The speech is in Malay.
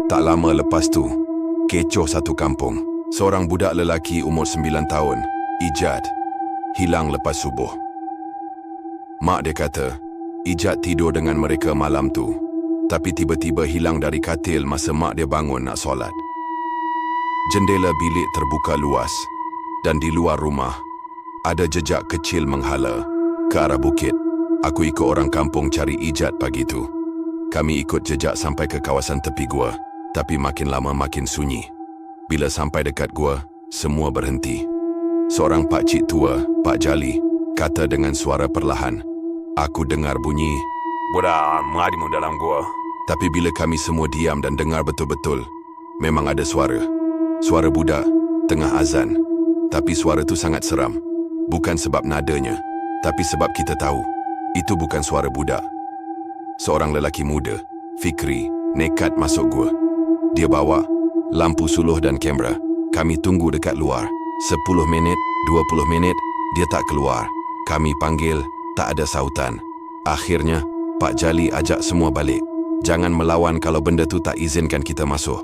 Tak lama lepas tu, kecoh satu kampung. Seorang budak lelaki umur 9 tahun, Ijat, hilang lepas subuh. Mak dia kata, Ijat tidur dengan mereka malam tu, tapi tiba-tiba hilang dari katil masa mak dia bangun nak solat. Jendela bilik terbuka luas dan di luar rumah ada jejak kecil menghala ke arah bukit. Aku ikut orang kampung cari Ijat pagi tu. Kami ikut jejak sampai ke kawasan tepi gua, tapi makin lama makin sunyi. Bila sampai dekat gua, semua berhenti. Seorang pakcik tua, Pak Jali, kata dengan suara perlahan. Aku dengar bunyi, "Budak mengadim dalam gua." Tapi bila kami semua diam dan dengar betul-betul, memang ada suara. Suara budak tengah azan. Tapi suara tu sangat seram. Bukan sebab nadanya, tapi sebab kita tahu itu bukan suara budak. Seorang lelaki muda, Fikri, nekat masuk gua. Dia bawa lampu suluh dan kamera. Kami tunggu dekat luar. 10 minit, 20 minit, dia tak keluar. Kami panggil, tak ada sautan. Akhirnya, Pak Jali ajak semua balik. Jangan melawan kalau benda tu tak izinkan kita masuk.